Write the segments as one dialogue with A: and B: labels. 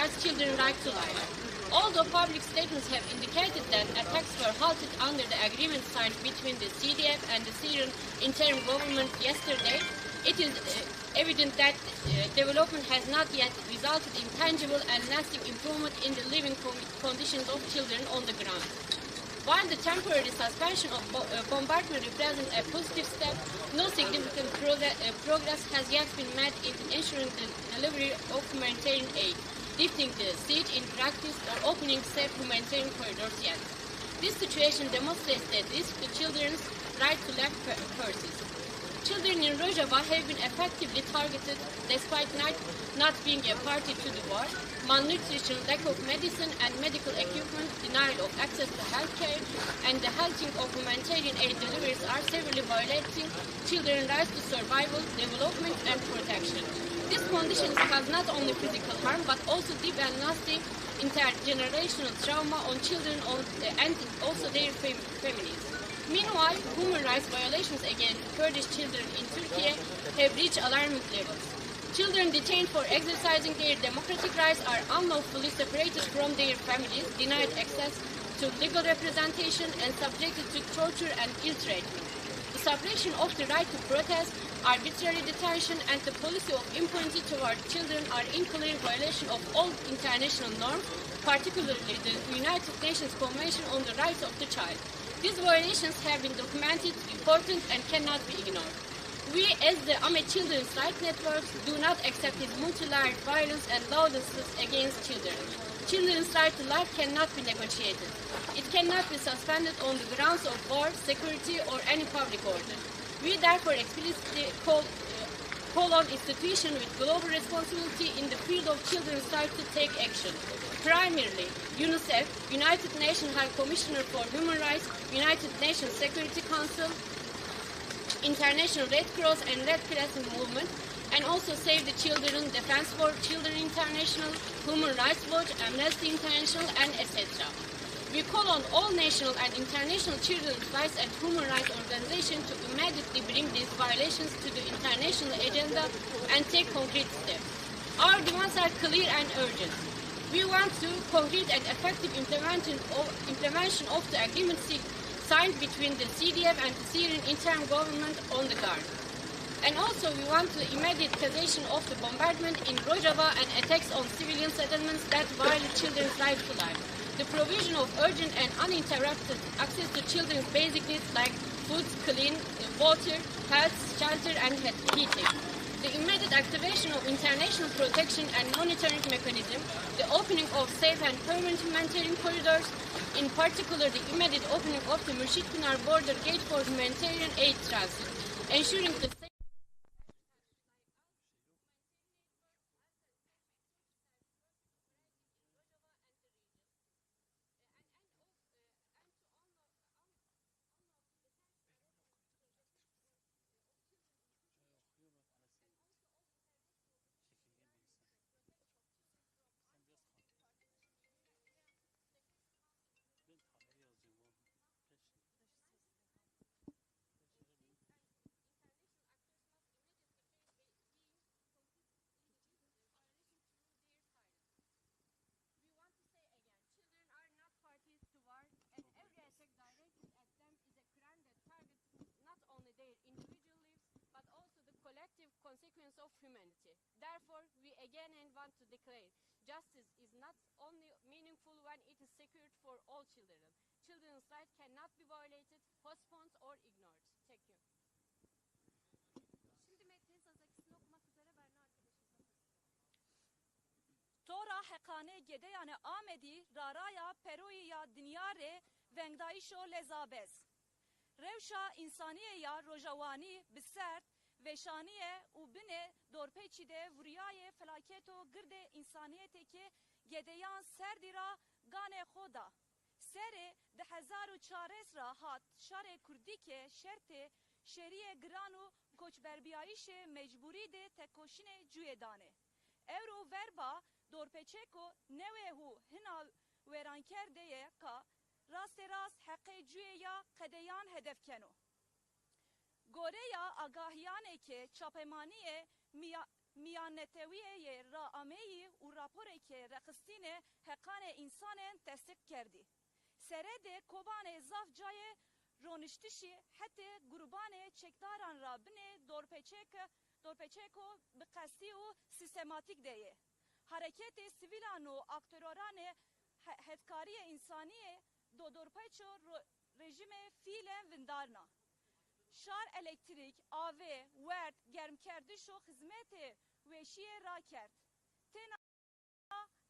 A: safeguards children's right to life. Although public statements have indicated that attacks were halted under the agreement signed between the CDF and the Syrian interim government yesterday, it is evident that development has not yet resulted in tangible and lasting improvement in the living conditions of children on the ground. While the temporary suspension of bombardment represents a positive step, no significant progress has yet been made in ensuring the delivery of humanitarian aid, lifting the siege in practice, or opening safe humanitarian corridors yet. This situation demonstrates the risk to children's right to life persists. Children in Rojava have been effectively targeted despite not being a party to the war. Malnutrition, lack of medicine and medical equipment, denial of access to healthcare, and the halting of humanitarian aid deliveries are severely violating children's rights to survival, development, and protection. These conditions cause not only physical harm but also deep and lasting intergenerational trauma on children and also their families. Meanwhile, human rights violations against Kurdish children in Turkey have reached alarming levels. Children detained for exercising their democratic rights are unlawfully separated from their families, denied access to legal representation, and subjected to torture and ill treatment. The suppression of the right to protest, arbitrary detention, and the policy of impunity toward children are in clear violation of all international norms, particularly the United Nations Convention on the Rights of the Child. These violations have been documented, reported, and cannot be ignored. We, as the Amed Children's Rights Network, do not accept his multi-layered violence and lawlessness against children. Children's right to life cannot be negotiated. It cannot be suspended on the grounds of war, security, or any public order. We therefore explicitly call on institutions with global responsibility in the field of children's rights to take action. Primarily, UNICEF, United Nations High Commissioner for Human Rights, United Nations Security Council, International Red Cross and Red Crescent Movement, and also Save the Children, Defense for Children International, Human Rights Watch, Amnesty International, and etc. We call on all national and international children's rights and human rights organizations to immediately bring these violations to the international agenda and take concrete steps. Our demands are clear and urgent. We want to concrete and effective implementation of the agreement signed between the CDF and the Syrian interim government on the ground. And also we want the immediate cessation of the bombardment in Rojava and attacks on civilian settlements that violate children's right to life. The provision of urgent and uninterrupted access to children's basic needs like food, clean water, health, shelter, and heating. The immediate activation of international protection and monitoring mechanism, the opening of safe and permanent humanitarian corridors, in particular the immediate opening of the Murshid-Pinar border gate for humanitarian aid transit, ensuring the consequence of humanity. Therefore, we again want to declare justice is not only meaningful when it is secured for all children. Children's rights cannot be violated, postponed, or ignored. Thank you.
B: Şimdi metnin sazakisini okumak üzere Berna arkadaşımıza. Tora hekane gede yani amedi raraya peroyi ya dinyare vengdaişo lezabez. Revşa insaniye ya rojavani bisert veşaniye u bine dorpeçi de vuriyaye felaketo girde insaniyete ki gedeyan serdira gane khoda. Sere de 1400 ra hat şare kurdike şerte şeriye granu koçberbiyayişe mecburi de tekoşine cüyedane. Evro verba dorpeçeko nevehu hina veranker deye ka raste rast haqqe cüyeya kadeyan hedefkeno. Goreya agahiyane ke çapemaniye میانتویه را آمیی و راپوری که رخصتین حقان انسان تصدیق کردی. سرده کوبان زاف جای رونشتشی حتی گروبان چکداران را بنه دورپچکو بقصدی و سیستماتیک دیه. حرکت سیویلان و اکتوران هدکاری انسانی دورپچو رژیم فیلن وندارنا. شار elektrik, آوه، ورد، گرم کردش و خدمت وشیه را کرد. تنا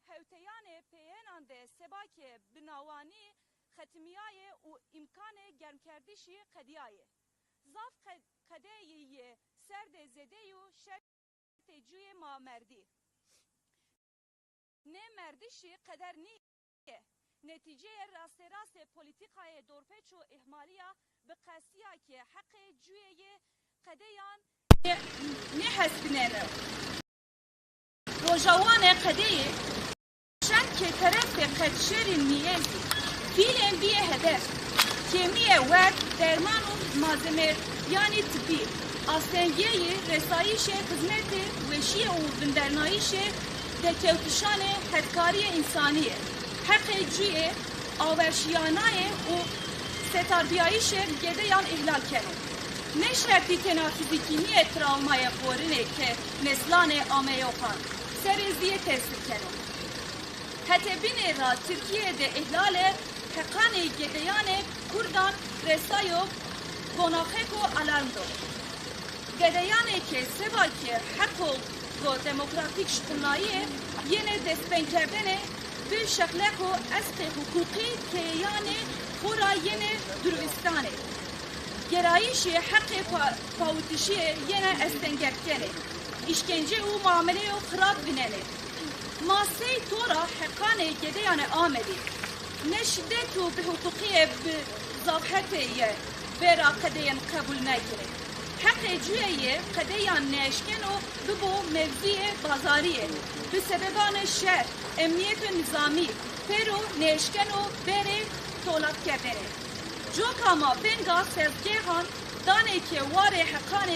B: هوتیان پیانند سباک بناوانی ختمیای و امکان گرم کردشی قدیایه. زاف قدیه سرد زده و شرط جوی ما مردی. نه مردشی قدر نیه. نتیجه راست پولیتیکای دورپچ و اهمالیا به قصدیه که حق جوی قدیان نه حسبنه. روجاوان قدیه شن که طرف قدشر میزی فیلم بیه هدف کمیه ورد درمان و مازمر یعنی طبی آسنگیه رسایش خدمت وشیه و بندرنایش دکوتشان هدکاری انسانیه حق جوی آورشیانای و ستاربیایش گدهیان احلال کنه نه شرطی تنا فیزیکی نیه تراومای خورنه که نسلان آمیوخان سرزیه تحصیل کنه حتی بینه را ترکیه ده احلال حقان گدهیان کردان رسایو گناخکو علم دو گدهیانه که سبا که حقو و دموکراتیک شکناییه یه دستبین کردنه به شکلک و اسق حقوقی که یعنی خورا یه دروستانه گرایش حق پاوتشی یه استنگرکنه işkence و معامله و خراب بیننه ماسه تورا حقان گدهیان آمدی نشدت و به حقوقی بزاقحته برا قدیان قبول نکره حق جویه قدیان نشکن و ببو موزی بازاریه به سببان شهر امنیت نظامی پیرو نشکن و بره طولب کردنه جو کاما بینگا سزگیهان دانه که واره حقان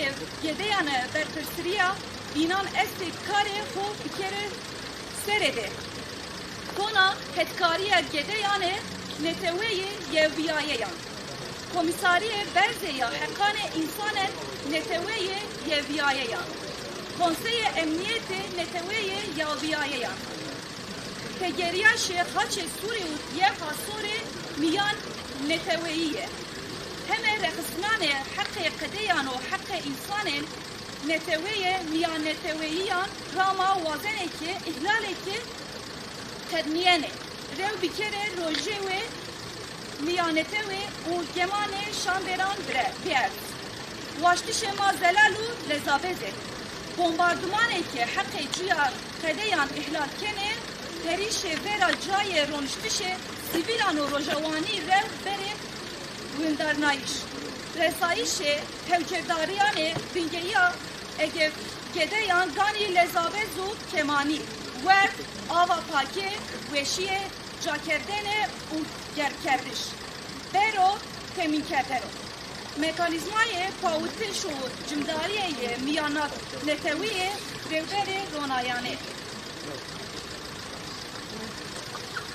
B: گدیان برپرسریا بینان استی کاری خو بیکره سرده کنا هدکاری گدیان نتوی یویاییان komisariye Berze'ye hakkane insanın neteveye yeviyaya. Konseye emniyete neteveye yeviyaya. Tegeriyaşe haçe Suri u yeha Suri miyan neteveye. Heme rekhsnane hakkı kadiyan u hakkı insanın neteveye miyan neteveyiyan rama vazeneki ihlaleki kadmiyene. Rev bikerê Rojava میانته و گمانه شاندران بیرد واشتی شما زلالو لزابزه بمباردمانه که حق جویا قدیان احلال کنه پریش ورا جای رونشتش سیویلان و روجوانی رو بره وندرنایش رسایش هوکرداریان بینگیا اگه گدیان گانی لزابز و کمانی ورد آوا پاکه وشیه جا کردنه و گر کردش برو تمین کردنو مکانیزمای پاوتش و جمداریه میانات نتویه روبر رونایانه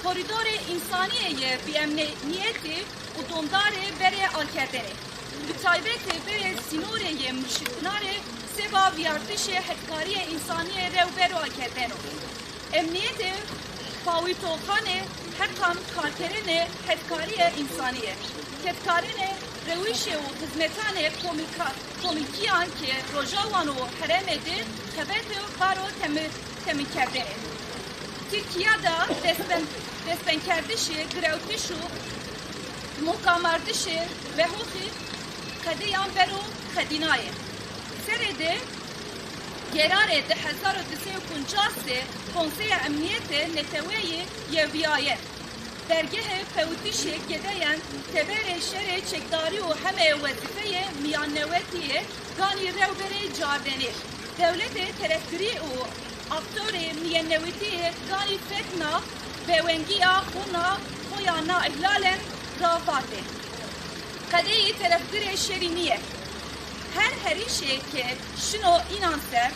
B: کوریدور انسانیه بی امنیتی و دومداره بره آل کردنه به تایبت بره سینوره مشکناره سبا بیارتش حدکاری انسانیه روبر آل کردنو امنیت پاویتوخانه حقم کارکرین هدکاری انسانیه هدکارین رویش و خدمتان کمیکیان که روژاوان و حرم ده خبت بارو تمین کرده ترکیه دا دستن کردش گروتش و مقامردش به حقوقی قدیان برو خدینایه سرده قرار 1253 کنسey امنیت نتوی یویایه درگه پوتیش گدایان تبر شر چکداری و همه وظیفه میانوتیه گانی رو بره جاردنی دولت طرفداری و اکتور میانوتیه گانی فتنا به ونگیا خویانا احلال را باته قدی طرفداری شرینیه هر هریشه که شنو اینانسر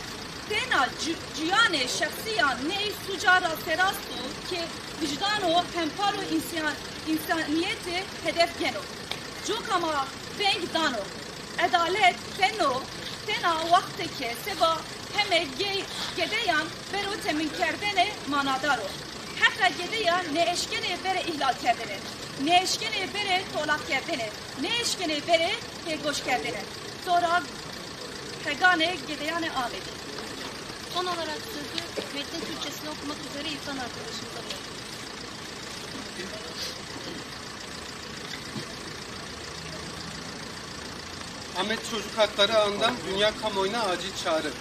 B: tena ciyane şahsiyan ney sucara serastu ki vicdano hemparo insaniyeti hedef geno. Cokama venk dano. Adalet tena vakteke seba heme gedeyan bero temin kerdene manadaro. Hatta gedeya ne eşkenê bere ihlal kerdene. Ne eşkenê bere tolak kerdene. Ne eşkenê bere hegoş kerdene. Sonra hegane gedeyane amed.
C: Son olarak sözü metnin Türkçesini okumak üzere İrfan arkadaşımıza bırakıyorum.
D: Amed Çocuk Hakları Ağı'ndan dünya kamuoyuna acil çağrı.